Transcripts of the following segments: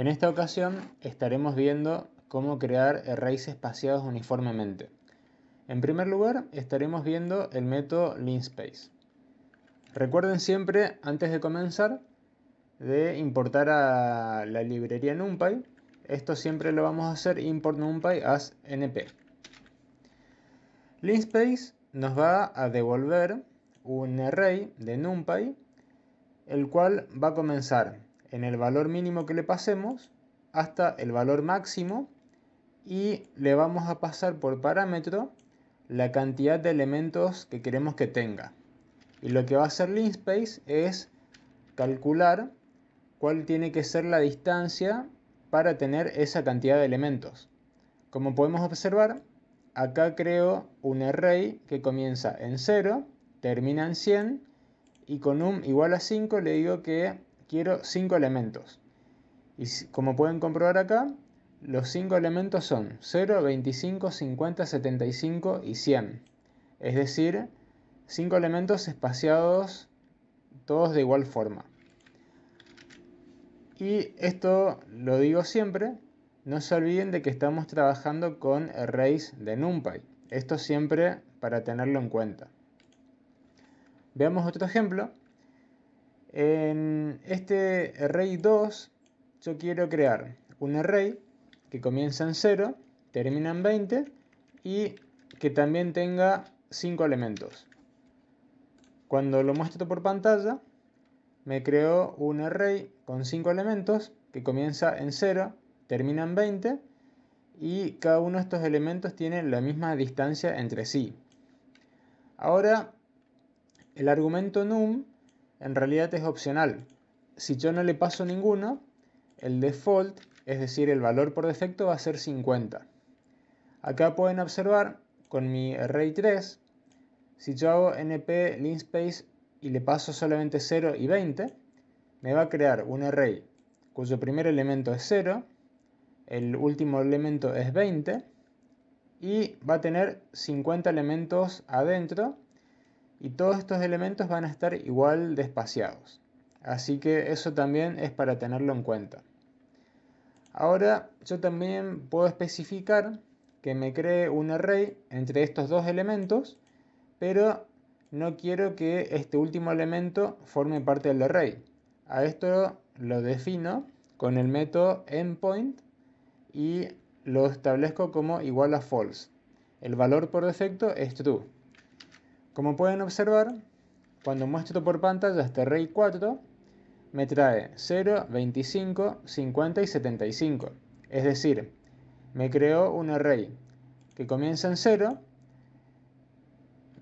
En esta ocasión estaremos viendo cómo crear arrays espaciados uniformemente. En primer lugar, estaremos viendo el método linspace. Recuerden siempre, antes de comenzar, de importar a la librería NumPy. Esto siempre lo vamos a hacer import numpy as np. Linspace nos va a devolver un array de NumPy, el cual va a comenzar en el valor mínimo que le pasemos hasta el valor máximo, y le vamos a pasar por parámetro la cantidad de elementos que queremos que tenga. Y lo que va a hacer linspace es calcular cuál tiene que ser la distancia para tener esa cantidad de elementos. Como podemos observar, acá creo un array que comienza en 0, termina en 100, y con num igual a 5 le digo que quiero 5 elementos. Y como pueden comprobar acá, los 5 elementos son 0, 25, 50, 75 y 100. Es decir, 5 elementos espaciados todos de igual forma. Y esto lo digo siempre, no se olviden de que estamos trabajando con arrays de NumPy. Esto siempre para tenerlo en cuenta. Veamos otro ejemplo. En este array 2 yo quiero crear un array que comienza en 0, termina en 20 y que también tenga 5 elementos. Cuando lo muestro por pantalla, me creó un array con 5 elementos que comienza en 0, termina en 20 y cada uno de estos elementos tiene la misma distancia entre sí. Ahora, el argumento num en realidad es opcional. Si yo no le paso ninguno, el default, es decir, el valor por defecto, va a ser 50. Acá pueden observar con mi array 3, si yo hago np linspace y le paso solamente 0 y 20, me va a crear un array cuyo primer elemento es 0, el último elemento es 20 y va a tener 50 elementos adentro, y todos estos elementos van a estar igual de espaciados. Así que eso también es para tenerlo en cuenta. Ahora yo también puedo especificar que me cree un array entre estos dos elementos, pero no quiero que este último elemento forme parte del array. A esto lo defino con el método endpoint y lo establezco como igual a false. El valor por defecto es true. Como pueden observar, cuando muestro por pantalla este array 4, me trae 0, 25, 50 y 75. Es decir, me creó un array que comienza en 0,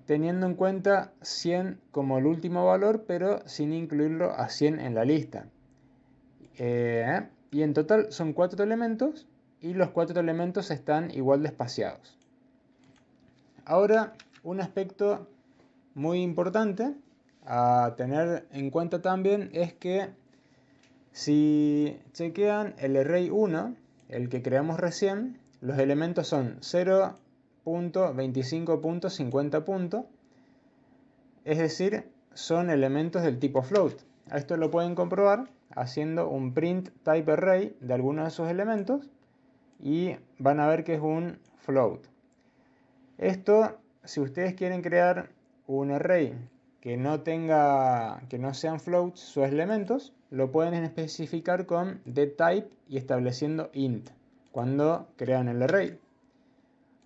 teniendo en cuenta 100 como el último valor, pero sin incluirlo a 100 en la lista. Y en total son 4 elementos, y los 4 elementos están igual de espaciados. Ahora, un aspecto muy importante a tener en cuenta también es que si chequean el array 1, el que creamos recién, los elementos son 0, 25, 50, es decir, son elementos del tipo float. Esto lo pueden comprobar haciendo un print type array de algunos de esos elementos y van a ver que es un float. Esto, si ustedes quieren crear un array que no sean floats sus elementos, lo pueden especificar con getType y estableciendo int cuando crean el array.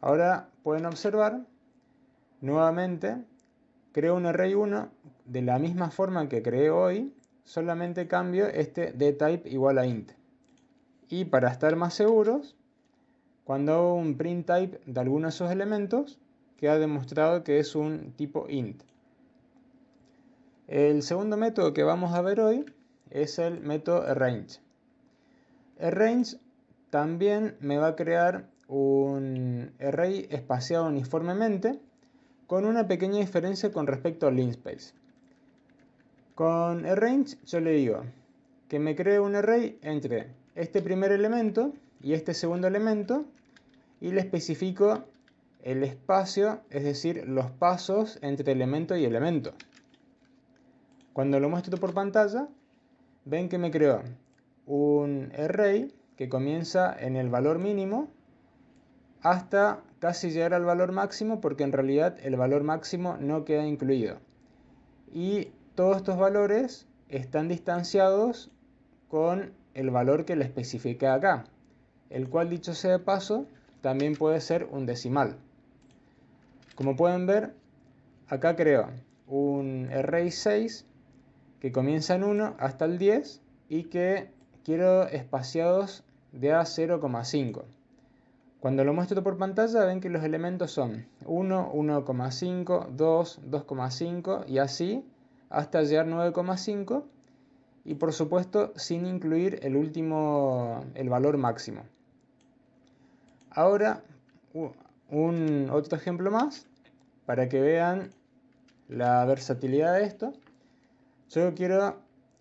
Ahora pueden observar, nuevamente, creo un array 1 de la misma forma que creé hoy, solamente cambio este getType igual a int. Y para estar más seguros, cuando hago un print type de alguno de esos elementos, queda demostrado que es un tipo int. El segundo método que vamos a ver hoy es el método arrange. Arrange también me va a crear un array espaciado uniformemente, con una pequeña diferencia con respecto al linspace. Con arrange yo le digo que me cree un array entre este primer elemento y este segundo elemento, y le especifico el espacio, es decir, los pasos entre elemento y elemento. Cuando lo muestro por pantalla, ven que me creó un array que comienza en el valor mínimo hasta casi llegar al valor máximo, porque en realidad el valor máximo no queda incluido. Y todos estos valores están distanciados con el valor que le especifiqué acá, el cual, dicho sea de paso, también puede ser un decimal. Como pueden ver, acá creo un array 6 que comienza en 1 hasta el 10 y que quiero espaciados de a 0,5. Cuando lo muestro por pantalla ven que los elementos son 1, 1,5, 2, 2,5 y así hasta llegar a 9,5, y por supuesto sin incluir el valor máximo. Ahora otro ejemplo más para que vean la versatilidad de esto. Yo quiero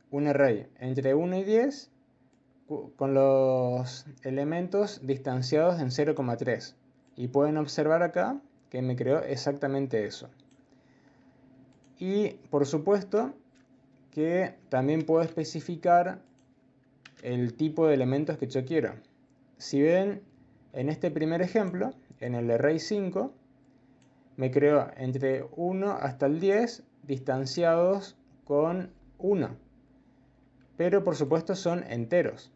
un array entre 1 y 10 con los elementos distanciados en 0,3, y pueden observar acá que me creó exactamente eso. Y por supuesto que también puedo especificar el tipo de elementos que yo quiero. Si ven, en este primer ejemplo, en el array 5, me creó entre 1 hasta el 10 distanciados con 1, pero por supuesto son enteros.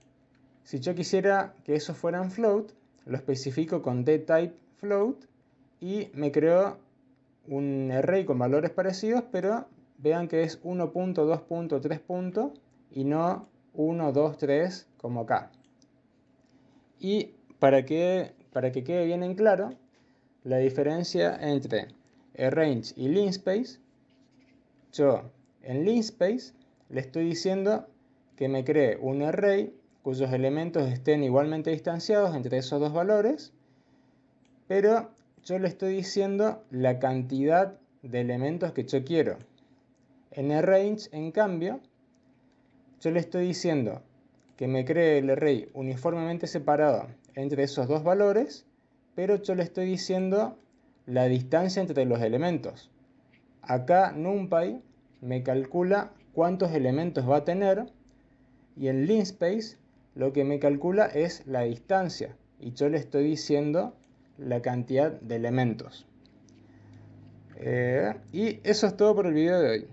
Si yo quisiera que esos fueran float, lo especifico con dtype float y me creo un array con valores parecidos, pero vean que es 1.2.3 y no 1, 2, 3 como acá. Y para que quede bien en claro la diferencia entre arrange y linspace, yo en linspace le estoy diciendo que me cree un array cuyos elementos estén igualmente distanciados entre esos dos valores, pero yo le estoy diciendo la cantidad de elementos que yo quiero. En arrange, en cambio, yo le estoy diciendo que me cree el array uniformemente separado entre esos dos valores, pero yo le estoy diciendo la distancia entre los elementos. Acá NumPy me calcula cuántos elementos va a tener, y en linspace lo que me calcula es la distancia, y yo le estoy diciendo la cantidad de elementos. Y eso es todo por el video de hoy.